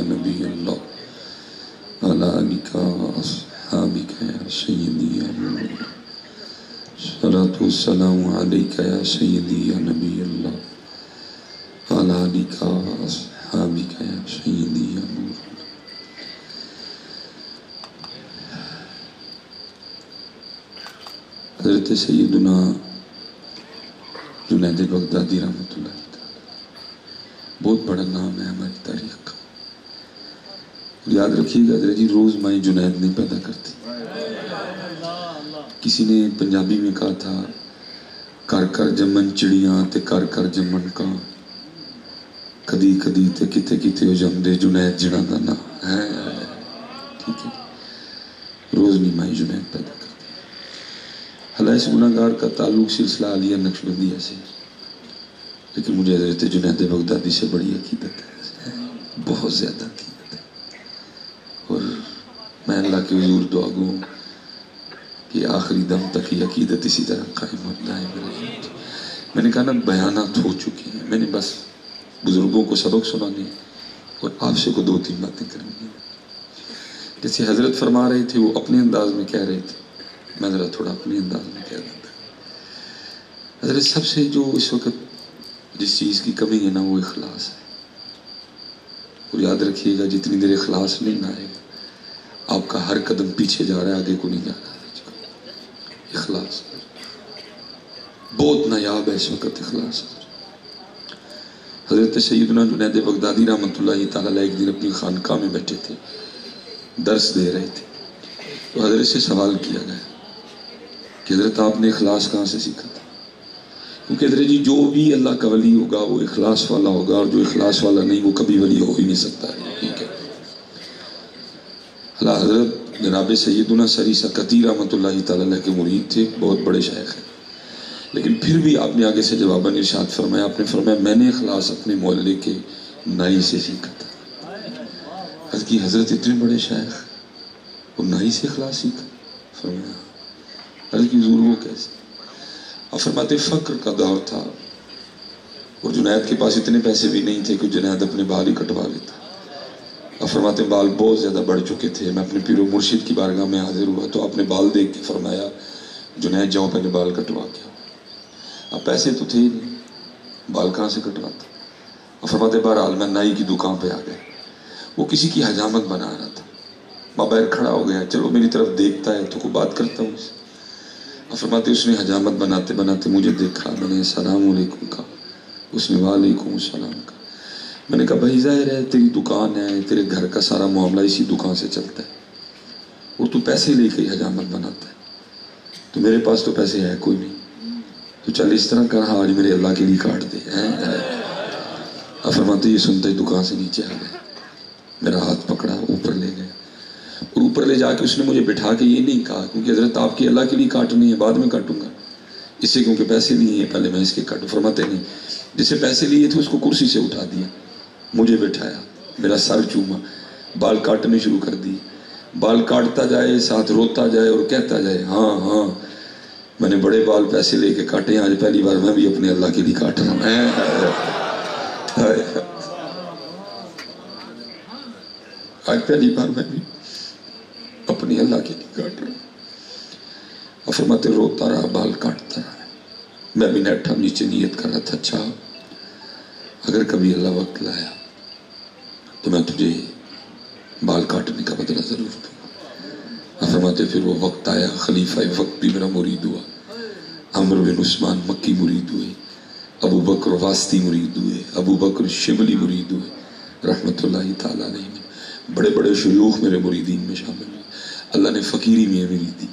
نبی اللہ علی آلک و اصحابک یا سیدی یا نور اللہ صلاۃ والسلام علیک یا سیدی یا نبی اللہ علی آلک و اصحابک یا سیدی یا نور اللہ۔ حضرت سیدنا جنید بغدادی رحمۃ اللہ تعالی بہت بڑا نام ہے ہماری تاریخ کا، اور یاد رکھیے گا حضرت جی روز مائیں جنید نہیں پیدا کرتی۔ کسی نے پنجابی میں کہا تھا کر کر جمن چڑیاں تے کر کر جمن کان، کدی کدی تے کتے کتے ہو جمدے جنید جڑا دا نا ہے، ٹھیک ہے، روز نہیں مائیں جنید پیدا کرتی۔ حالانکہ اس گناہگار کا تعلق سلسلہ علیہ نقشبندیہ سے، لیکن مجھے حضرت جنید بغدادی سے بڑی عقیدت ہے، بہت زیادہ عقیدت ہے، اور میں اللہ کے حضور دعا گو کہ آخری دم تک یہ عقیدت اسی طرح قائم اور دائم رہے۔ میں نے کہا نا بیانات ہو چکے ہیں، میں نے بس بزرگوں کو سبق سنانے اور آپ سے کو دو تین باتیں کرنی ہیں۔ جیسے حضرت فرما رہے تھے وہ اپنے انداز میں کہہ رہے تھے، میں ذرا تھوڑا اپنے انداز میں کہہ رہا تھا۔ حضرت سب سے جو اس وقت جس چیز کی کمی ہے نا وہ اخلاص ہے، اور یاد رکھیے گا جتنی دیر اخلاص نہیں نہ آئے گا آپ کا ہر قدم پیچھے جا رہا ہے، آگے کو نہیں جا رہا۔ اخلاص بہت نایاب ہے اس وقت اخلاص۔ حضرت سیدنا جنید بغدادی رحمۃ اللہ تعالیٰ ایک دن اپنی خانقاہ میں بیٹھے تھے، درس دے رہے تھے، تو حضرت سے سوال کیا گیا کہ حضرت آپ نے اخلاص کہاں سے سیکھا تھا؟ کیونکہ حضرت جی جو بھی اللہ کا ولی ہوگا وہ اخلاص والا ہوگا، اور جو اخلاص والا نہیں وہ کبھی ولی ہو ہی نہیں سکتا ہے، ٹھیک ہے۔ حضرت جناب سیدنا سری سکتی رحمۃ اللہ تعالیٰ کے مرید تھے، بہت بڑے شیخ ہیں، لیکن پھر بھی آپ نے آگے سے جواباً ارشاد فرمایا، آپ نے فرمایا میں نے اخلاص اپنے محلے کے نائی سے سیکھا تھا۔ حضرت اتنے بڑے شیخ اور نائی سے اخلاص سیکھا؟ فرمایا حضرت کی حضور وہ کیسے؟ آپ فرماتے فقر کا دور تھا اور جنید کے پاس اتنے پیسے بھی نہیں تھے کہ جنید اپنے بال ہی کٹوا لیتا۔ آپ فرماتے بال بہت زیادہ بڑھ چکے تھے، میں اپنے پیر و مرشد کی بارگاہ میں حاضر ہوا تو آپ نے بال دیکھ کے فرمایا جنید جاؤ پہلے بال کٹوا کے آؤ۔ اب پیسے تو تھے ہی نہیں، بال کہاں سے کٹواتا؟ آپ فرماتے بہرحال میں نائی کی دکان پہ آ گیا، وہ کسی کی حجامت بنا رہا تھا، میں باہر کھڑا ہو گیا، چلو میری طرف دیکھتا ہے تو کوئی بات کرتا ہوں اسے۔ آپ فرماتے اس نے حجامت بناتے بناتے مجھے دیکھا، میں نے السلام علیکم کہا، اس نے وعلیکم السلام کہا۔ میں نے کہا بھائی ظاہر ہے تیری دکان ہے، تیرے گھر کا سارا معاملہ اسی دکان سے چلتا ہے، اور تو پیسے لے کے حجامت بناتا ہے، تو میرے پاس تو پیسے ہے کوئی نہیں، تو چل اس طرح کر آج میرے اللہ کے لیے کاٹ دے۔ آپ فرماتے یہ سنتے ہی دکان سے نیچے آ گئے، میرا ہاتھ پکڑا اوپر لے گیا، اور اوپر لے جا کے اس نے مجھے بٹھا کے یہ نہیں کہا کیونکہ حضرت آپ کی اللہ کے لیے کاٹنی ہے، بعد میں کاٹوں گا، اس سے کیونکہ پیسے لیے ہیں پہلے میں اس کے کاٹوں۔ فرماتے نہیں، جس سے پیسے لیے تھے اس کو کرسی سے اٹھا دیا، مجھے بٹھایا، میرا سر چوما، بال کاٹنے شروع کر دی، بال کاٹتا جائے ساتھ روتا جائے اور کہتا جائے ہاں ہاں میں نے بڑے بال پیسے لے کے کاٹے ہیں، آج پہلی بار میں بھی اپنے اللہ کے لیے کاٹ رہا ہوں، آج پہلی بار میں بھی اپنی اللہ کے لیے کاٹ رہا ہوں۔ اور فرماتے روتا رہا، بال کاٹتا رہا، میں بھی نیٹھا نیچے نیت کر رہا تھا اچھا اگر کبھی اللہ وقت لایا تو میں تجھے بال کاٹنے کا بدلہ ضرور دوں گا۔ فرماتے پھر وہ وقت آیا، خلیفہ وقت بھی میرا مرید ہوا، عمرو بن عثمان مکی مرید ہوئے، ابو بکر واسطی مرید ہوئے، ابو بکر شبلی مرید ہوئے رحمت اللہ تعالیٰ علیہ میں، بڑے بڑے شیوخ میرے مریدین میں شامل ہوئے، اللہ نے فقیری میں میری دی۔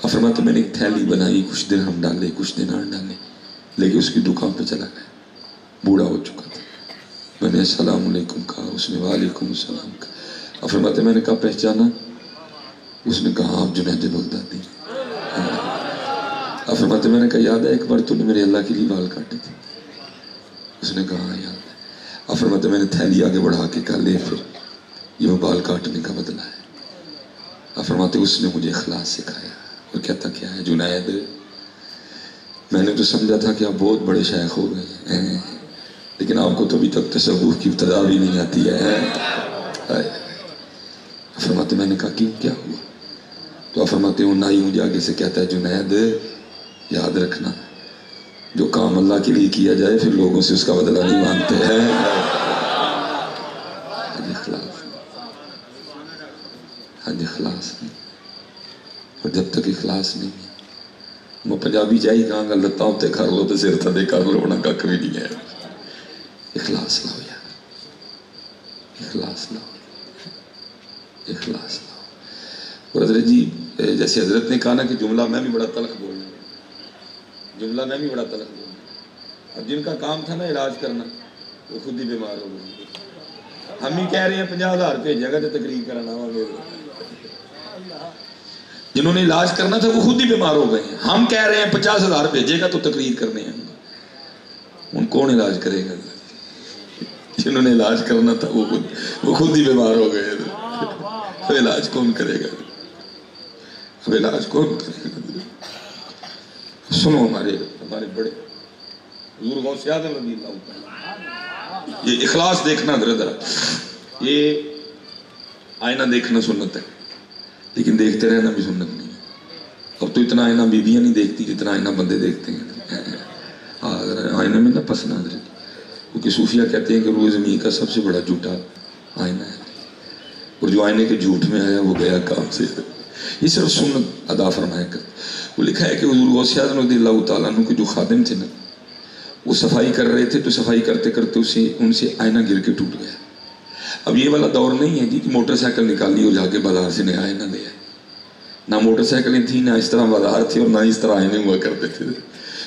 فرماتے میں نے ایک تھیلی بنائی، کچھ درہم ڈالے کچھ دینار ڈالے، لے کے اس کی دکان پہ چلا گیا، بوڑھا ہو چکا تھا، میں نے السلام علیکم کہا، اس نے وعلیکم السلام کہا۔ فرماتے میں نے کہا پہچانا؟ اس نے کہا آپ جنید بغدادی۔ فرماتے میں نے کہا یاد ہے ایک بار تو نے میرے اللہ کے لیے بال کاٹے تھے؟ اس نے کہا یاد ہے۔ فرماتے میں نے تھیلی آگے بڑھا کے کہا لے پھر یہ بال کاٹنے کا بدلہ ہے۔ فرماتے اس نے مجھے اخلاص سکھایا، اور کہتا کیا ہے جنید میں نے تو سمجھا تھا کہ آپ بہت بڑے شیخ ہو گئے ہیں، لیکن آپ کو تو ابھی تک تصوف کی ابتدا بھی نہیں آتی ہے۔ فرماتے میں نے کہا کیوں کیا ہوا؟ تو آپ فرماتے ہوں نائی مجھے آگے سے کہتا ہے جنید یاد رکھنا جو کام اللہ کے لیے کیا جائے پھر لوگوں سے اس کا بدلہ نہیں مانگتے ہیں. حج اخلاص نہیں. اور جب تک اخلاص نہیں ہے وہ پنجابی چاہیے کہاں گا لتاں اتنے کر لو تو سر تھے کر لو نہ کھ بھی نہیں ہے. اخلاص لاؤ یار, اخلاص لاؤ, اخلاص لاؤ. اور حضرت جی جیسے حضرت نے کہا نا کہ جملہ میں بھی بڑا تلخ بول رہا ہوں, جملہ میں بھی بڑا تلخ بول رہا ہوں. اب جن کا کام تھا نا علاج کرنا وہ خود ہی بیمار ہو گئے. ہم ہی کہہ رہے ہیں 50,000 بھیجے گا تو تقریر کرانا ہوگا. جنہوں نے علاج کرنا تھا وہ خود ہی بیمار ہو گئے ہیں. ہم کہہ رہے ہیں 50,000 بھیجے گا تو تقریر کرنے ہیں. ان کون علاج کرے گا؟ جنہوں نے علاج کرنا تھا وہ خود ہی بیمار ہو گئے. اب علاج کون کرے گا؟ اب علاج کون کرے گا؟ سنو ہمارے بڑے حضور غوث اعظم رضی اللہ تعالیٰ, یہ اخلاص دیکھنا ذرا, یہ آئینہ دیکھنا سنت ہے لیکن دیکھتے رہنا بھی سنت نہیں ہے. اب تو اتنا آئینہ بیویاں نہیں دیکھتی جتنا آئینہ بندے دیکھتے ہیں. آئینہ میں نہ پسنا حضرت, کیونکہ صوفیہ کہتے ہیں کہ روئے زمین کا سب سے بڑا جھوٹا آئینہ ہے, اور جو آئینے کے جھوٹ میں آیا وہ گیا کام سے. یہ صرف سنت ادا فرمایا کر. وہ لکھا ہے کہ حضور غوث اعظم رضی اللہ تعالیٰ عنہ کے جو خادم تھے نا وہ صفائی کر رہے تھے تو صفائی کرتے کرتے ان سے آئینہ گر کے ٹوٹ گیا. اب یہ والا دور نہیں ہے جی کہ موٹر سائیکل نکالی اور جا کے بازار سے نیا آئینہ لے آئے. نہ موٹر سائیکلیں تھیں, نہ اس طرح بازار تھے, اور نہ اس طرح آئینے ہوا کرتے تھے.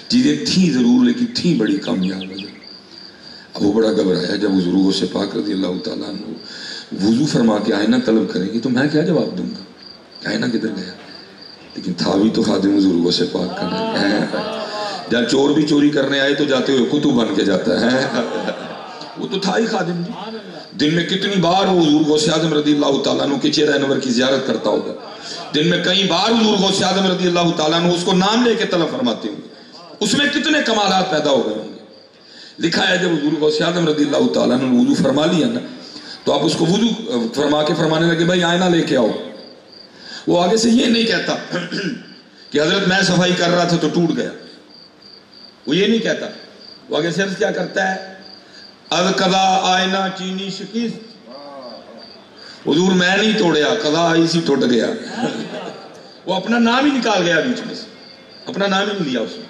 چیزیں تھیں ضرور لیکن تھیں بڑی کامیاب. اب وہ بڑا گھبرایا جب حضور غوث پاک رضی اللہ تعالیٰ عنہ وضو فرما کے آئینہ طلب کریں گے تو میں کیا جواب دوں گا کہ آئینہ کدھر گیا؟ لیکن تھا بھی تو خادم حضور غوث پاک کا نہیں. جب چور بھی چوری کرنے آئے تو جاتے ہوئے کتب بن کے جاتا ہے. وہ تو تھا ہی خادم جی. دن میں کتنی بار وہ حضور غوث اعظم رضی اللہ تعالیٰ عنہ کے چہرہ انور کی زیارت کرتا ہوگا. دن میں کئی بار حضور غوث اعظم رضی اللہ تعالیٰ عنہ اس کو نام لے کے طلب فرماتے ہوں گے. اس میں کتنے کمالات پیدا ہو گئے ہوں گے. لکھا ہے جب حضور غوث اعظم رضی اللہ تعالیٰ عنہ وضو فرما لیا نا تو آپ اس کو وضو فرما کے فرمانے لگے بھائی آئینہ لے کے آؤ. وہ آگے سے یہ نہیں کہتا کہ حضرت میں صفائی کر رہا تھا تو ٹوٹ گیا. وہ یہ نہیں کہتا. وہ آگے صرف کیا کرتا ہے از قضا آئینہ چینی شکست. حضور میں نہیں توڑیا, قضا آئی سی ٹوٹ گیا. وہ اپنا نام ہی نکال گیا بیچ میں سے, اپنا نام ہی نہیں لیا اس نے.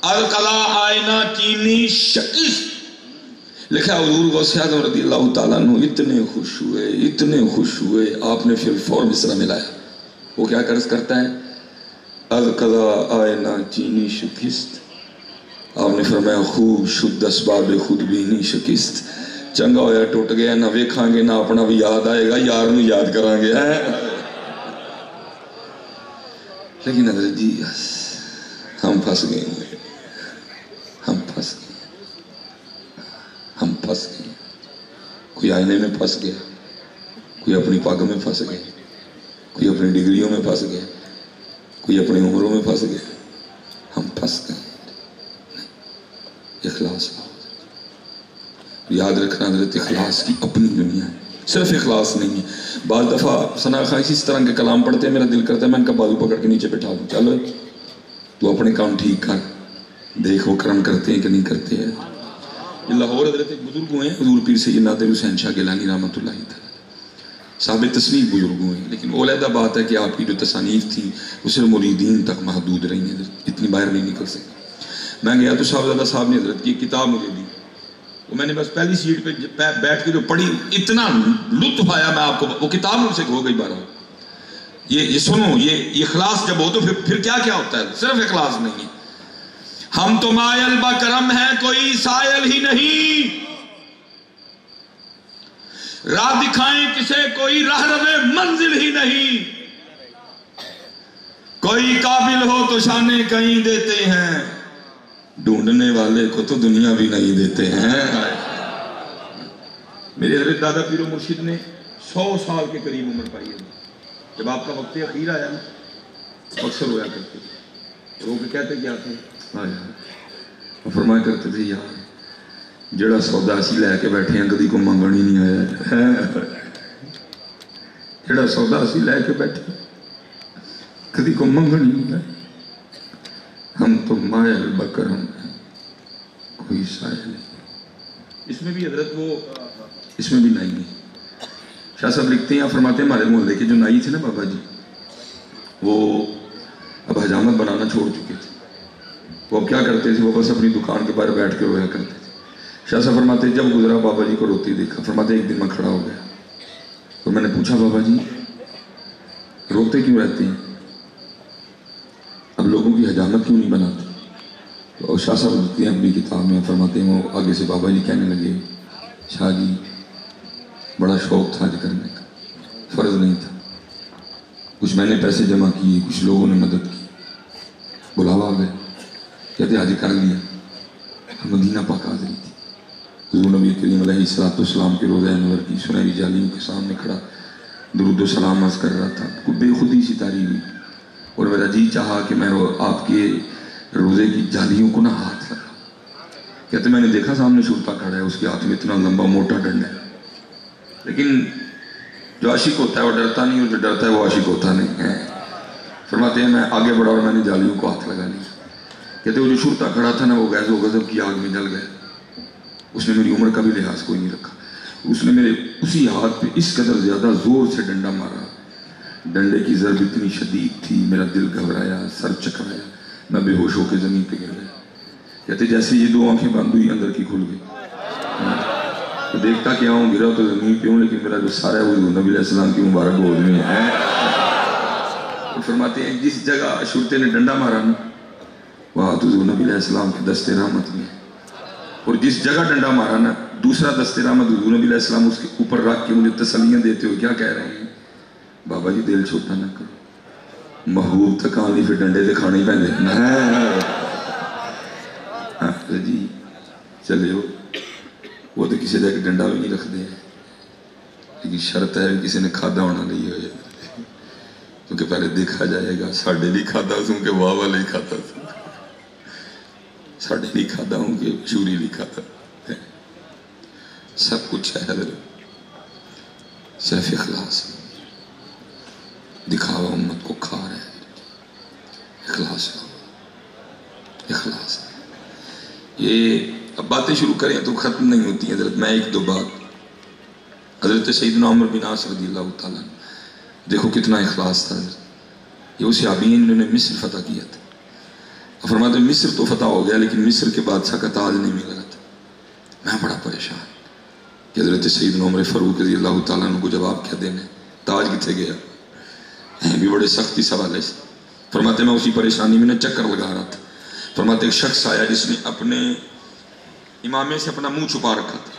از قضا آئینہ چینی شکست. لکھا حضور غوث اعظم رضی اللہ تعالیٰ عنہ اتنے خوش ہوئے, اتنے خوش ہوئے. آپ نے پھر فور مصرع ملایا. وہ کیا قرض کرتا ہے از قضا آئینہ چینی شکست. آپ نے فرمایا خوب شد اسباب خود بھی نہیں شکست. چنگا ہویا ٹوٹ گیا, نہ ویکھاں گے نہ اپنا بھی یاد آئے گا, یار نو یاد کران گے. لیکن حضرت جی ہم پھنس گئے, ہم پھنس گئے, ہم پھنس گئے. کوئی آئینے میں پھنس گیا, کوئی اپنی پگ میں پھنس گیا, کوئی اپنی ڈگریوں میں پھنس گیا, کوئی اپنی عمروں میں پھنس گیا. ہم پھنس گئے. اخلاص یاد رکھنا حضرت, اخلاص کی اپنی دنیا ہے, صرف اخلاص نہیں ہے. بعض دفعہ ثنا خان اسی طرح کے کلام پڑھتے ہیں, میرا دل کرتا ہے میں ان کا بازو پکڑ کے نیچے بٹھا دوں, چلو تو اپنے کام ٹھیک کر, دیکھ وہ کرم کرتے ہیں کہ نہیں کرتے ہیں. یہ لاہور حضرت ایک بزرگ ہوئے ہیں حضور پیر سید نادر حسین شاہ گیلانی رحمۃ اللہ تعالیٰ, صاحب تصنیف بزرگ ہوئے ہیں. لیکن علیحدہ بات ہے کہ آپ کی جو تصانیف تھیں وہ صرف مریدین تک محدود رہی ہیں, اتنی باہر نہیں نکل سکتی. میں گیا تو صاحبزادہ صاحب نے حضرت کی کتاب مجھے دی, وہ میں نے بس پہلی سیٹ پہ بیٹھ کے جو پڑھی اتنا لطف آیا, میں آپ کو وہ کتاب مجھ سے کھو گئی بارہ. یہ سنو, یہ اخلاص جب ہو تو پھر کیا کیا ہوتا ہے. صرف اخلاص نہیں ہے. ہم تو مائل با کرم ہیں کوئی سائل ہی نہیں, راہ دکھائیں کسے کوئی راہ روے منزل ہی نہیں, کوئی قابل ہو تو شانے کہیں دیتے ہیں, ڈھونڈنے والے کو تو دنیا بھی نہیں دیتے ہیں. میرے حضرت دادا پیر و مرشد نے 100 سال کے قریب عمر پائی ہے. جب آپ کا وقت اخیر آیا نا اکثر ہویا کرتے رو کے کہتے کیا تھے, فرمایا کرتے تھے یار جڑا سودا اسی لے کے بیٹھے ہیں کدی کو منگن ہی نہیں آیا. جڑا سودا اسی لے کے بیٹھے کدی کو منگنی نہیں ہے. ہم تو مائل بکرم ہیں کوئی سائل نہیں. اس میں بھی حضرت وہ اس میں بھی نائی نہیں. شاہ صاحب لکھتے ہیں فرماتے ہیں ہمارے محلے کے جو نائی تھے نا بابا جی وہ اب حجامت بنانا چھوڑ چکے تھے. وہ اب کیا کرتے تھے وہ بس اپنی دکان کے باہر بیٹھ کے رویا کرتے تھے. شاہ صاحب فرماتے جب گزرا بابا جی کو روتی دیکھا. فرماتے ایک دن میں کھڑا ہو گیا تو میں نے پوچھا بابا جی روتے کیوں رہتے ہیں اب لوگوں کی حجامت کیوں نہیں بناتے. اور شاہ صاحب لکھتے ہیں اپنی کتاب میں فرماتے ہیں وہ آگے سے بابا جی کہنے لگے شاہ جی بڑا شوق تھا حج کرنے کا فرض نہیں تھا. کچھ میں نے پیسے جمع کیے کچھ لوگوں نے مدد کی بلاوا آ گئے کہتے حج کر لیا. مدینہ پاک حاضری تھی. حضور نبی کریم علیہ السلام کے روضہ انور کی سنہری جالیوں کے سامنے کھڑا درود و سلام عرض کر رہا تھا. کوئی بے خودی سی تاری ہوئی اور میرا جی چاہا کہ میں آپ کے روزے کی جالیوں کو نہ ہاتھ لگا. کہتے میں نے دیکھا سامنے شرطا کھڑا ہے اس کے ہاتھ میں اتنا لمبا موٹا ڈنڈا ہے لیکن جو عاشق ہوتا ہے وہ ڈرتا نہیں اور جو ڈرتا ہے وہ عاشق ہوتا نہیں ہے. فرماتے ہیں میں آگے بڑھا اور میں نے جالیوں کو ہاتھ لگا لیا. کہتے وہ جو شرطا کھڑا تھا نا وہ غیظ و غضب کی آگ میں جل گیا. اس نے میری عمر کا بھی لحاظ کوئی نہیں رکھا. اس نے میرے اسی ہاتھ پہ اس قدر زیادہ زور سے ڈنڈا مارا. ڈنڈے کی ضرب اتنی شدید تھی میرا دل گھبرایا سر چکرایا میں بے ہوش ہو کے زمین پہ گر گیا. کہتے جیسے یہ دو آنکھیں بند ہوئی اندر کی کھل گئی. تو دیکھتا کیا ہوں گرا تو زمین پہ ہوں لیکن میرا جو سارا ہے وہ نبی علیہ السلام کی مبارک گود میں ہے. فرماتے ہیں جس جگہ شرطے نے ڈنڈا مارا نا وہاں تو نبی علیہ السلام کے دست رحمت میں اور جس جگہ ڈنڈا مارا نا دوسرا دست رحمت حضور نبی علیہ السلام اس کے اوپر رکھ کے مجھے تسلیاں دیتے ہوئے کیا کہہ رہے ہیں بابا جی دل چھوٹا نہ کرو محبوب تک آنی پھر ڈنڈے دے کھانے ہی پہنے جی چلے ہو وہ تو کسی جگہ ڈنڈا بھی نہیں رکھ دے لیکن شرط ہے کسی نے کھادا ہونا نہیں ہو جائے کیونکہ پہلے دیکھا جائے گا ساڑھے نہیں کھادا ہوں کہ واہ واہ نہیں کھاتا ساڑھے نہیں کھادا ہوں کہ چوری نہیں کھاتا. سب کچھ ہے حضرت صرف اخلاص دکھاوا امت کو کھا رہے ہیں. اخلاص اخلاص یہ اب باتیں شروع کریں تو ختم نہیں ہوتی ہیں حضرت. میں ایک دو بات حضرت سیدنا عمر بن عاص رضی اللہ تعالیٰ دیکھو کتنا اخلاص تھا حضرت. یہ وہ صحابی ہیں جنہوں نے مصر فتح کیا تھا. فرماتے ہیں مصر تو فتح ہو گیا لیکن مصر کے بادشاہ کا تاج نہیں مل رہا تھا. میں بڑا پریشان کہ حضرت سیدنا عمر فاروق رضی اللہ تعالیٰ عنہ کو جواب کیا دینے تاج کتنے گیا بھی بڑے سختی سوال ہے. فرماتے میں اسی پریشانی میں نے چکر لگا رہا تھا. فرماتے ایک شخص آیا جس نے اپنے امامے سے اپنا منہ چھپا رکھا تھا.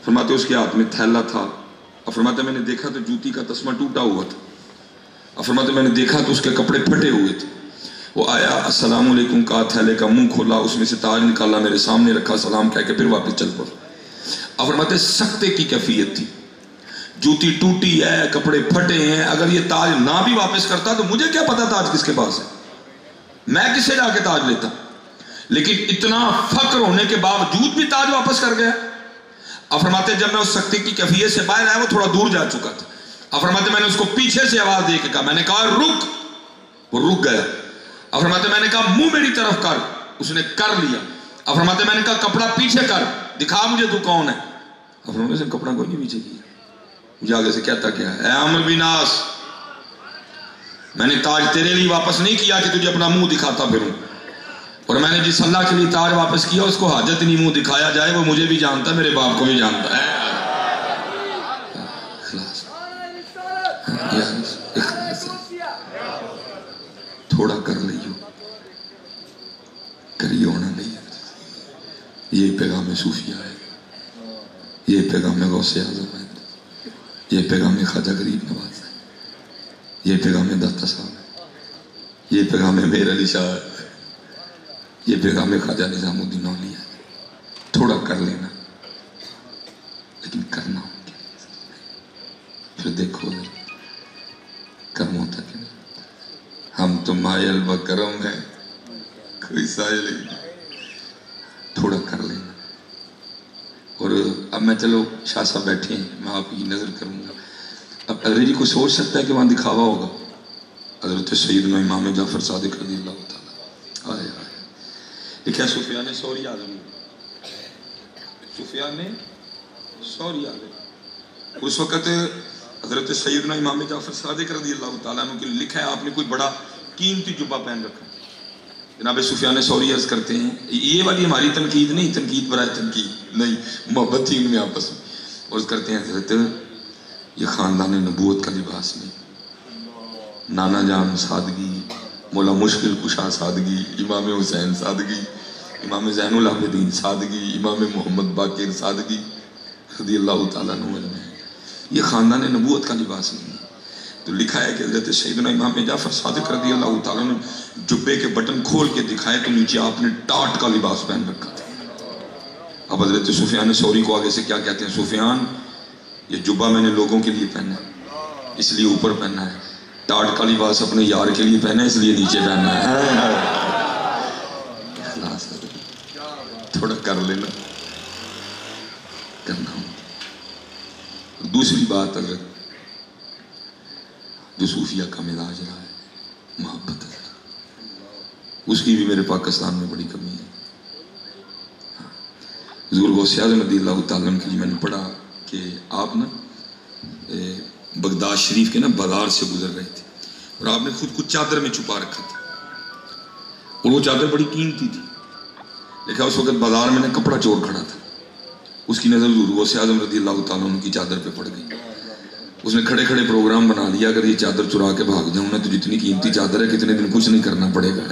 فرماتے اس کے ہاتھ میں تھیلا تھا اور فرماتے میں نے دیکھا تو جوتی کا تسمہ ٹوٹا ہوا تھا. اور فرماتے میں نے دیکھا تو اس کے کپڑے پھٹے ہوئے تھے. وہ آیا السلام علیکم کہا تھیلے کا منہ کھولا اس میں سے تاج نکالا میرے سامنے رکھا سلام کہہ کے پھر واپس چل پڑا. اور فرماتے سختے کی کیفیت تھی جوتی ٹوٹی ہے کپڑے پھٹے ہیں اگر یہ تاج نہ بھی واپس کرتا تو مجھے کیا پتا تاج کس کے پاس ہے میں کسے جا کے تاج لیتا. لیکن اتنا فقر ہونے کے باوجود بھی تاج واپس کر گیا. اور فرماتے جب میں اس سختی کی کیفیت سے باہر آیا وہ تھوڑا دور جا چکا تھا. اور فرماتے میں نے اس کو پیچھے سے آواز دے کے کہا میں نے کہا رک وہ رک گیا. اور فرماتے میں نے کہا منہ میری طرف کر اس نے کر لیا. اور فرماتے میں نے کہا کپڑا پیچھے کر دکھا مجھے تو کون ہے. اور فرماتے سے کپڑا کوئی نہیں پیچھے کیا. مجھے آگے سے کہتا کیا اے عمرو بن عاص میں نے تاج تیرے لیے واپس نہیں کیا کہ تجھے اپنا منہ دکھاتا پھروں اور میں نے جس اللہ کے لیے تاج واپس کیا اس کو حاجت نہیں منہ دکھایا جائے وہ مجھے بھی جانتا میرے باپ کو بھی جانتا ہے. تھوڑا کر لیو کریو ہونا نہیں. یہ پیغام صوفیہ ہے یہ پیغام غوث اعظم ہے یہ پیغام خواجہ غریب نواز ہے یہ پیغام داتا صاحب ہے یہ پیغام میر علی شاہ ہے یہ پیغام خواجہ نظام الدین اولیاء ہے. تھوڑا کر لینا لیکن کرنا پھر دیکھو کم ہوتا کہ نہیں. ہم تو مائل و کرم ہیں کوئی سائل نہیں. تھوڑا کر لینا. اور اب میں چلو شاہ صاحب بیٹھے ہیں میں آپ کی نظر کروں گا اب حضرت جی کو سوچ سکتا ہے کہ وہاں دکھاوا ہوگا؟ حضرت سیدنا امام جعفر صادق رضی اللہ تعالیٰ آئے آئے لکھا سفیان ثوری اعظم، سفیان ثوری اعظم اس وقت حضرت سیدنا امام جعفر صادق رضی اللہ تعالیٰ عنہ کے لکھا ہے آپ نے کوئی بڑا قیمتی جبہ پہن رکھا ہے۔ جناب سفیان ثوری عرض کرتے ہیں، یہ والی ہماری تنقید نہیں، تنقید برائے تنقید نہیں، محبت تھی ان میں آپس میں، عرض کرتے ہیں حضرت یہ خاندان نبوت کا لباس نہیں، نانا جان سادگی، مولا مشکل کشا سادگی، امام حسین سادگی، امام زین العابدین سادگی، امام محمد باقر سادگی رضی اللہ تعالیٰ عنہ، یہ خاندان نبوت کا لباس نہیں۔ تو لکھا ہے کہ حضرت سیدنا امام جعفر صادق رضی اللہ تعالیٰ نے جبے کے بٹن کھول کے دکھائے تو نیچے آپ نے ٹاٹ کا لباس پہن رکھا تھا۔ اب حضرت سفیان ثوری کو آگے سے کیا کہتے ہیں؟ سفیان یہ جبہ میں نے لوگوں کے لیے پہنا ہے اس لیے اوپر پہنا ہے، ٹاٹ کا لباس اپنے یار کے لیے پہنا ہے اس لیے نیچے پہنا ہے۔ تھوڑا کر لینا کرنا ہوں۔ دوسری بات حضرت جو صوفیہ کا مزاج رہا ہے محبت ہے، اس کی بھی میرے پاکستان میں بڑی کمی ہے۔ حضور غوث اعظم رضی اللہ تعالیٰ عنہ کے لیے میں نے پڑھا کہ آپ نا بغداد شریف کے نا بازار سے گزر رہے تھے اور آپ نے خود کو چادر میں چھپا رکھا تھا اور وہ چادر بڑی قیمتی تھی۔ دیکھا اس وقت بازار میں نا کپڑا چور کھڑا تھا، اس کی نظر حضور غوث اعظم رضی اللہ تعالیٰ عنہ کی چادر پہ پڑ گئی۔ اس نے کھڑے کھڑے پروگرام بنا لیا، اگر یہ چادر چرا کے بھاگ جاؤں نا تو جتنی قیمتی چادر ہے کتنے دن کچھ نہیں کرنا پڑے گا۔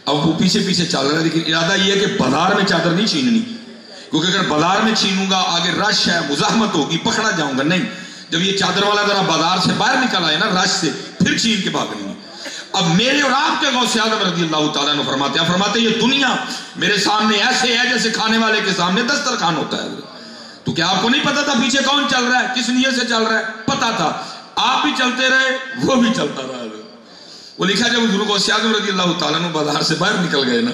اب وہ پیچھے پیچھے چل رہا ہے، لیکن ارادہ یہ ہے کہ بازار میں چادر نہیں چھیننی، کیونکہ اگر بازار میں چھینوں گا آگے رش ہے، مزاحمت ہوگی، پکڑا جاؤں گا۔ نہیں، جب یہ چادر والا ذرا بازار سے باہر نکل آئے نا رش سے، پھر چھین کے بھاگنی ہے۔ اب میرے اور آپ کے غوث اعظم رضی اللہ تعالیٰ عنہ فرماتے ہیں یہ دنیا میرے سامنے ایسے ہے جیسے کھانے والے کے سامنے دسترخوان ہوتا ہے۔ تو کیا آپ کو نہیں پتا تھا پیچھے کون چل رہا ہے، کس نیت سے چل رہا ہے؟ پتا تھا، آپ بھی چلتے رہے، وہ بھی چلتا رہا۔ وہ لکھا جب حضور غوث اعظم رضی اللہ تعالیٰ عنہ بازار سے باہر نکل گئے نا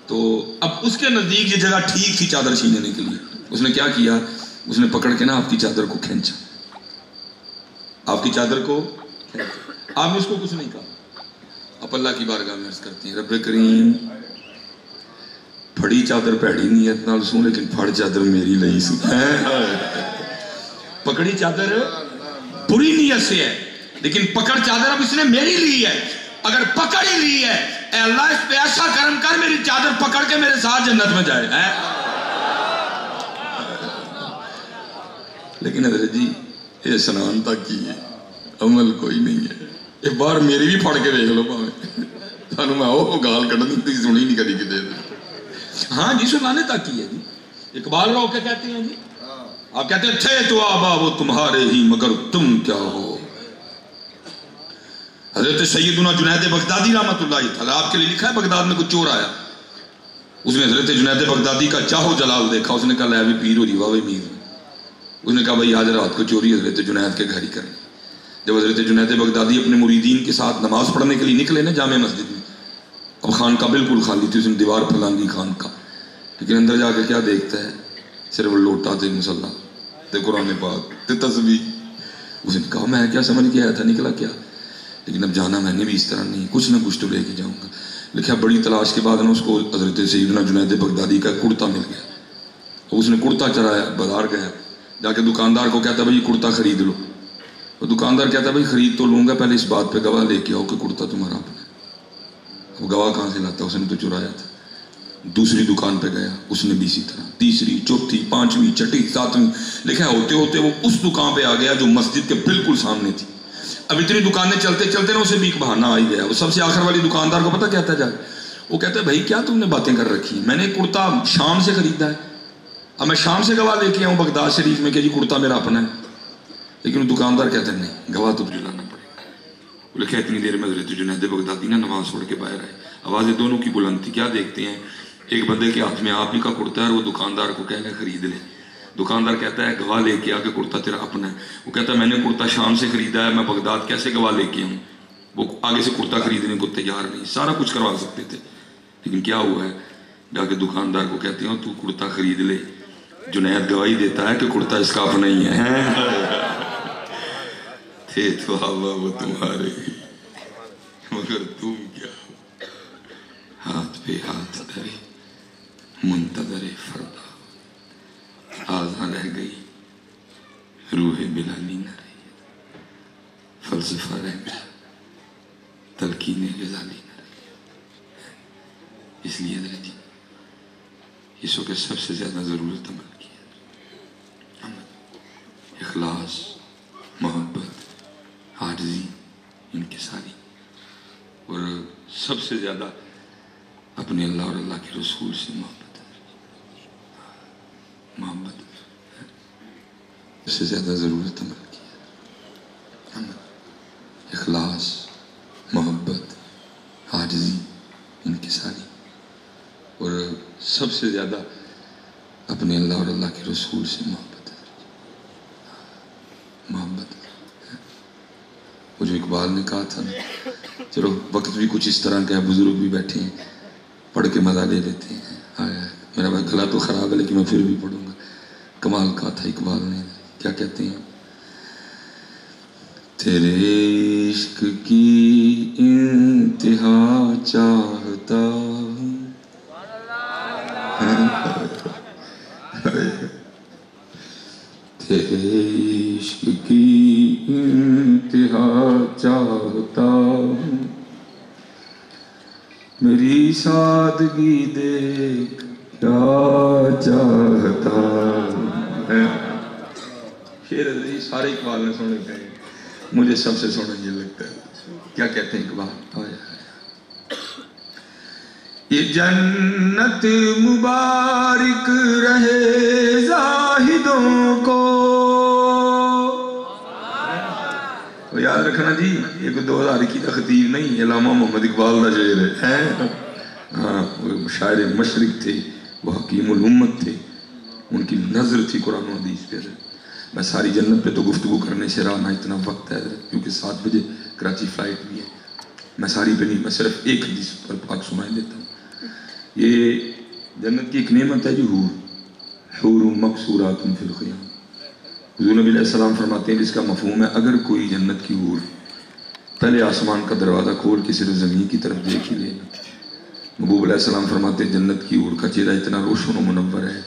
تو اب اس کے نزدیک یہ جگہ ٹھیک تھی چادر چھیننے کے لیے۔ اس نے کیا کیا؟ اس نے پکڑ کے نا آپ کی چادر کو کھینچا، آپ کی چادر کو کھینچا۔ آپ نے اس کو کچھ نہیں کہا۔ اب اللہ کی بارگاہ میں عرض کرتے ہیں رب کریم پھڑی چادر پیڑی نیت نال سوں لیکن پھڑ چادر میری لئی سی، پکڑی چادر بری نیت سے ہے لیکن پکڑ چادر اب اس نے میری لی ہے۔ اگر پکڑ ہی لی ہے اے اللہ اس پہ ایسا کرم کر میری چادر پکڑ کے میرے ساتھ جنت میں جائے۔ لیکن حضرت جی یہ سنان تک کی ہے، عمل کوئی نہیں ہے۔ ایک بار میری بھی پھڑ کے دیکھ لو پاویں میں وہ گال کٹن دی سنی نہیں کری کتے۔ ہاں جی سنانے تک کی ہے جی۔ اقبال رو کے کہتے ہیں جی، آپ کہتے ہیں تھے تو آبا وہ تمہارے ہی مگر تم کیا ہو۔ حضرت سیدنا جنید بغدادی رحمت اللہ تعالیٰ آپ کے لیے لکھا ہے بغداد میں کچھ چور آیا، اس نے حضرت جنید بغدادی کا چاہو جلال دیکھا، اس نے کہا لے بھی پیر ہو جی واہ میر۔ اس نے کہا بھائی آج رات کو چوری حضرت جنید کے گھر ہی کریں۔ جب حضرت جنید بغدادی اپنے مریدین کے ساتھ نماز پڑھنے کے لیے نکلے نا جامع مسجد میں، اب خان کا بالکل خالی تھی، اس نے دیوار پھیلان دی خان کا، لیکن اندر جا کے کیا دیکھتا ہے؟ صرف لوٹا تے مصلا تے قرآن پاک تے تسبیح۔ اس نے کہا میں کیا سمجھ کے آیا تھا، نکلا کیا؟ لیکن اب جانا میں نے بھی اس طرح نہیں، کچھ نہ کچھ تو لے کے جاؤں گا۔ لکھا بڑی تلاش کے بعد اس کو حضرت سیدنا جنید بغدادی کا کرتا مل گیا، اور اس نے کرتا چرایا، بازار گیا، جا کے دکاندار کو کہتا بھائی یہ کرتا خرید لو۔ وہ دکاندار کہتا بھائی خرید تو لوں گا، پہلے اس بات پہ گواہ لے کے آؤ کہ کرتا تمہارا اپنا ہے۔ وہ گواہ کہاں سے لاتا؟ اس نے تو چرایا تھا۔ دوسری دکان پہ گیا، اس نے بھی اسی طرح، تیسری، چوتھی، پانچویں، چھٹی، ساتویں، لکھا ہوتے ہوتے وہ اس دکان پہ آ گیا جو مسجد کے بالکل سامنے تھی۔ اب اتنی دکانیں چلتے چلتے نا اسے بھی ایک بہانہ آ گیا۔ وہ سب سے آخر والی دکاندار کو پتہ کہتا جا، وہ کہتا ہے بھائی کیا تم نے باتیں کر رکھی، میں نے کرتا شام سے خریدا ہے، اب میں شام سے گواہ لے کے آؤں بغداد شریف میں کہ جی کرتا میرا اپنا ہے۔ لیکن وہ دکاندار کہتا ہے نہیں، گواہ تو دلانا پڑے گا۔ وہ لکھا اتنی دیر میں حضرت جنید بغدادی نے نماز پڑھ کے باہر آئے، آوازیں دونوں کی بلند تھی۔ کیا دیکھتے ہیں؟ ایک بندے کے ہاتھ میں آپ ہی کا کرتا ہے اور وہ دکاندار کو کہہ گا خرید لے۔ دکاندار کہتا ہے گواہ لے کے آ کہ کرتا تیرا اپنا ہے۔ وہ کہتا ہے میں نے کرتا شام سے خریدا ہے، میں بغداد کیسے گواہ لے کے آؤں؟ وہ آگے سے کرتا خریدنے کو تیار نہیں، سارا کچھ کروا سکتے تھے، لیکن کیا ہوا ہے؟ جا کے دکاندار کو کہتے ہیں تو کرتا خرید لے۔ جنید گواہی دیتا ہے کہ کرتا اس کا اپنا ہی ہے۔ تھے تو ہوا وہ تمہارے مگر تم کیا ہاتھ پہ ہاتھ دھرے منتظر فردا آزاں رہ گئی روح بلالی نہ رہی فلسفہ رہ گیا تلقین غزالی نہ رہی اس لیے حضرت اس وقت سب سے زیادہ ضرورت عمل کی ہے اخلاص محبت عاجزی انکساری اور سب سے زیادہ اپنے اللہ اور اللہ کے رسول سے محبت اس سے زیادہ ضرورت عمل کی ہے اخلاص محبت عاجزی انکساری اور سب سے زیادہ اپنے اللہ اور اللہ کے رسول سے محبت وہ جو اقبال نے کہا تھا نا چلو وقت بھی کچھ اس طرح کا ہے بزرگ بھی بیٹھے ہیں پڑھ کے مزہ لے لیتے ہیں میرا بھائی گلا تو خراب ہے لیکن میں پھر بھی پڑھوں گا کمال کہا تھا اقبال نے کیا کہتے ہیں تیرے عشق کی انتہا چاہتا ہوں تیرے عشق کی انتہا چاہتا ہوں میری سادگی دیکھ کیا چاہتا ہوں شعر عزیز سارے اقبال نے سونے کہے مجھے سب سے سونا یہ لگتا ہے کیا کہتے ہیں اقبال یہ جنت مبارک رہے زاہدوں کو یاد رکھنا جی یہ کوئی 2021 کا خطیب نہیں علامہ محمد اقبال کا شعر ہے ہاں وہ شاعر مشرق تھے وہ حکیم الامت تھے ان کی نظر تھی قرآن و حدیث پہ میں ساری جنت پہ تو گفتگو کرنے سے رہا نہ اتنا وقت ہے کیونکہ 7 بجے کراچی فلائٹ بھی ہے میں ساری پہ نہیں میں صرف ایک حدیث پر پاک سنائی دیتا ہوں یہ جنت کی ایک نعمت ہے جو حور مقصورات فی الخیام حضور نبی علیہ السلام فرماتے ہیں جس کا مفہوم ہے اگر کوئی جنت کی حور پہلے آسمان کا دروازہ کھول کے صرف زمین کی طرف دیکھ ہی لے محبوب علیہ السلام فرماتے ہیں جنت کی حور کا چہرہ اتنا روشن و منور ہے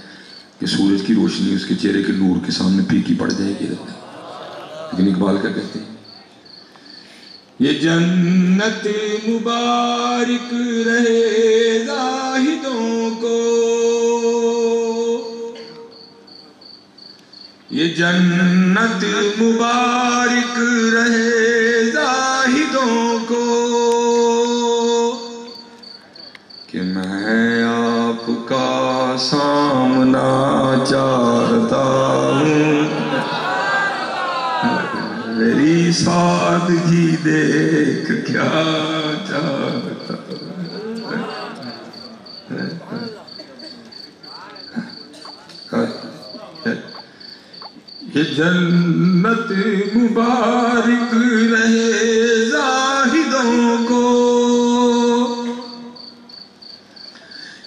کہ سورج کی روشنی اس کے چہرے کے نور کے سامنے پھیکی پڑ جائے گی لیکن اقبال کیا کہتے ہیں یہ جنت مبارک رہے زاہدوں کو یہ جنت مبارک رہے زاہدوں کو کہ میں آپ کا سامنا چاہتا ہوں میری سادگی دیکھ کیا چاہتا یہ جنت مبارک رہے زاہدوں کو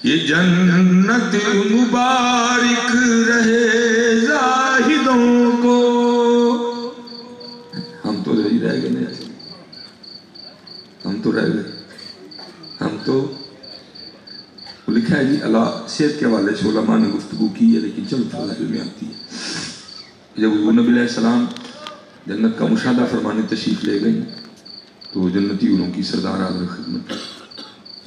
یہ جنت مبارک رہے زاہدوں کو ہم تو رہ گئے نہیں ہم تو رہ گئے ہم تو لکھا ہے جی اللہ صحت کے حوالے سے علماء نے گفتگو کی ہے لیکن چل فضائل میں آتی ہے جب حضور نبی علیہ السلام جنت کا مشاہدہ فرمانے تشریف لے گئے تو جنتی حوروں کی سردار حاضر خدمت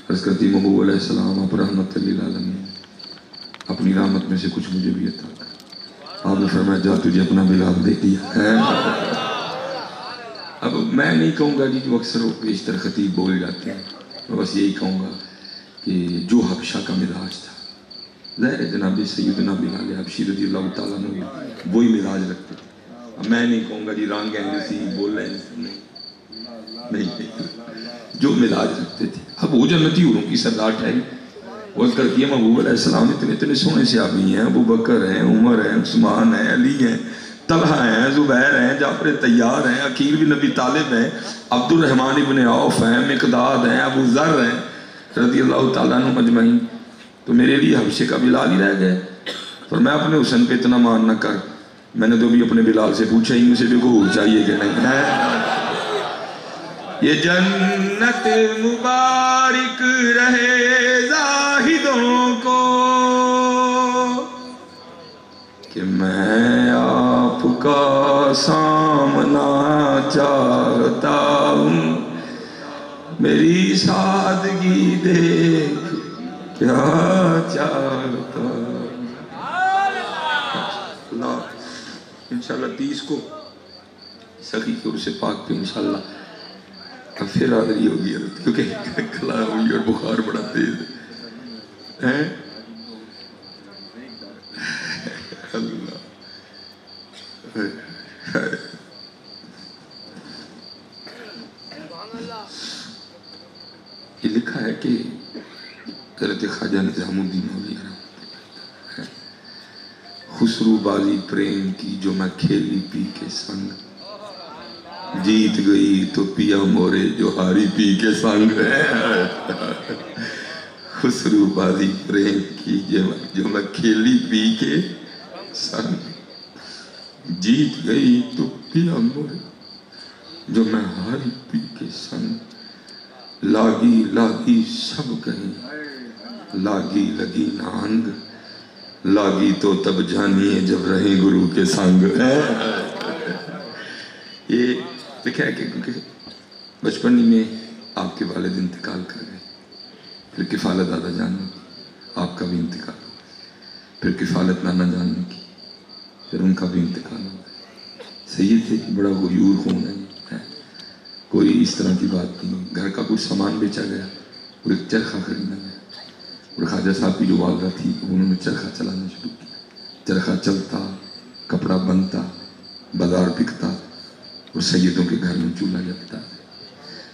عرض کرتی محبوب علیہ السلام آپ رحمت للعالمین اپنی رحمت میں سے کچھ مجھے بھی عطا کر آپ نے فرمایا جا تجھے اپنا بلال دے دیا ہے اب میں نہیں کہوں گا جی جو اکثر بیشتر خطیب بول جاتے ہیں میں بس یہی کہوں گا کہ جو حبشہ کا مزاج تھا ظاہر جناب سیدنا بلال حبشی رضی اللہ تعالیٰ نے وہی مزاج رکھتے تھے اب میں نہیں کہوں گا جی رنگ ایسی بول رہے ہیں نہیں جو مزاج رکھتے تھے اب وہ جنتی حوروں کی سردار ٹھہری وہ کرتی ہے محبوب علیہ السلام اتنے سونے صحابی ہیں ابو بکر ہیں عمر ہیں عثمان ہیں علی ہیں طلحہ ہیں زبیر ہیں جعفر طیار ہیں عقیل بن نبی طالب ہیں عبد الرحمن ابن عوف ہیں مقداد ہیں ابو ذر ہیں رضی اللہ تعالیٰ عنہ مجمعین تو میرے لیے حبشے کا بلال ہی رہ گئے پر میں اپنے حسن پہ اتنا مان نہ کر میں نے تو بھی اپنے بلال سے پوچھا ہی مجھے بھی کو چاہیے کہ نہیں ہے یہ جنت مبارک رہے زاہدوں کو کہ میں آپ کا سامنا چاہتا ہوں میری سادگی دیکھ کیا چاہتا ہوں اللہ انشاءاللہ 30 کو سخی کے عرص پاک پہ انشاءاللہ اب پھر حاضری ہوگی کیونکہ کلا ہوئی اور بخار بڑا تیز ہے اللہ یہ لکھا ہے کہ حضرت خواجہ نظام الدین اولیاء خسرو بازی پریم کی جو میں کھیلی پی کے سنگ جیت گئی تو پیا مورے جو ہاری پی کے سنگ خسرو بازی پریم کی جو میں کھیلی پی کے سنگ جیت گئی تو پیا مورے جو میں ہاری پی کے سنگ لاگی لاگی سب کہیں لاگی لگی نانگ لاگی تو تب جانیے جب رہے گرو کے سنگ یہ لکھا ہے کہ کیونکہ بچپن میں آپ کے والد انتقال کر گئے پھر کفالت دادا جان کی آپ کا بھی انتقال ہو پھر کفالت نانا جان کی پھر ان کا بھی انتقال ہو سید تھے بڑا غیور خون ہے کوئی اس طرح کی بات نہیں گھر کا کچھ سامان بیچا گیا اور ایک چرخہ خریدا گیا اور خواجہ صاحب کی جو والدہ تھی انہوں نے چرخہ چلانا شروع کیا چرخہ چلتا کپڑا بنتا بازار بکتا اور سیدوں کے گھر میں چولہا جلتا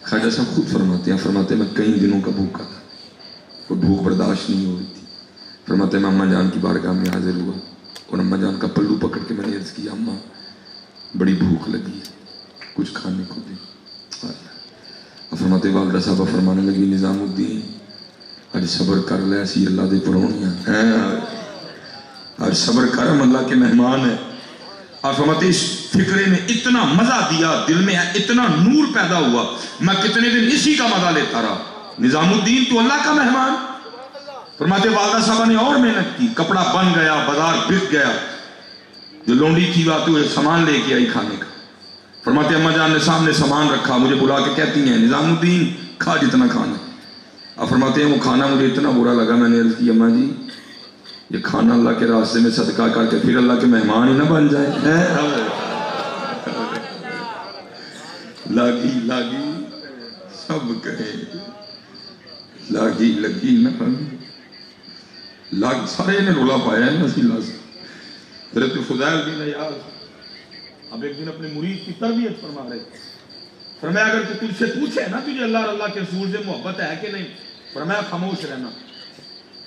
خواجہ صاحب خود فرماتے ہیں میں کئی دنوں کا بھوکا تھا اور بھوک برداشت نہیں ہو رہی تھی فرماتے ہیں میں اماں جان کی بارگاہ میں حاضر ہوا اور اماں جان کا پلو پکڑ کے میں نے عرض کیا اماں بڑی بھوک لگی ہے کچھ کھانے کو دے فرماتے والدہ صاحبہ فرمانے لگی نظام الدین آج صبر کر لے اسی اللہ دے پرونیاں آج صبر کرم اللہ کے مہمان ہیں اور فرماتے اس فکرے نے اتنا مزہ دیا دل میں اتنا نور پیدا ہوا میں کتنے دن اسی کا مزہ لیتا رہا نظام الدین تو اللہ کا مہمان فرماتے والدہ صاحبہ نے اور محنت کی کپڑا بن گیا بازار بک گیا جو لونڈی تھی وہ سامان لے کے آئی کھانے کا فرماتے اماں جان نے سامنے سامان رکھا مجھے بلا کے کہتی ہیں نظام الدین کھا جتنا کھانا اب فرماتے ہیں وہ کھانا مجھے اتنا برا لگا میں نے عرض کی اماں جی یہ کھانا اللہ کے راستے میں صدقہ کر کے پھر اللہ کے مہمان ہی نہ بن جائے لاگی لاگی سب کہیں لاگی لگی نہ لاگ سارے نے رولا پایا ہے نسی لازم حضرت فضائل بن عیاض اب ایک دن اپنے مرید کی تربیت فرما رہے فرمایا اگر تو تجھ سے پوچھے نا تجھے اللہ اور اللہ کے رسول سے محبت ہے کہ نہیں فرمایا خاموش رہنا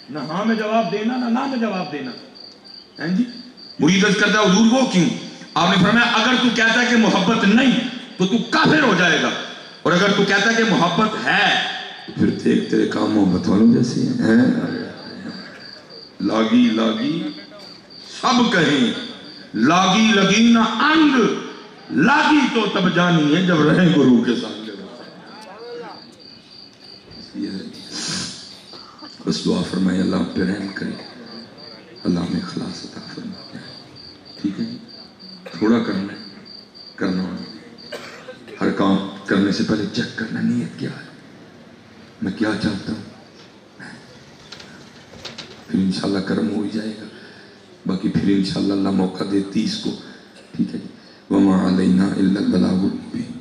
نہ ہاں میں جواب دینا نہ میں جواب دینا جی مرید عرض کرتا ہے حضور وہ کیوں آپ نے فرمایا اگر تو کہتا ہے کہ محبت نہیں تو کافر ہو جائے گا اور اگر تو کہتا ہے کہ محبت ہے تو پھر دیکھ تیرے کام محبت والوں جیسے ہیں لاگی لاگی سب کہیں لاگی لگی نہ انگ لاگی تو تب جانی ہے جب رہیں گرو کے ساتھ بس دعا فرمائے اللہ پہ رحم کرے اللہ میں اخلاص عطا فرمائے ٹھیک ہے تھوڑا کرنا ہر کام کرنے سے پہلے چیک کرنا نیت کیا ہے میں کیا چاہتا ہوں پھر انشاءاللہ کرم ہو ہی جائے گا باقی پھر انشاءاللہ اللہ موقع دے 30 کو ٹھیک ہے وَمَا عَلَيْنَا إِلَّا الْبَلَاغُ الْمُبِينُ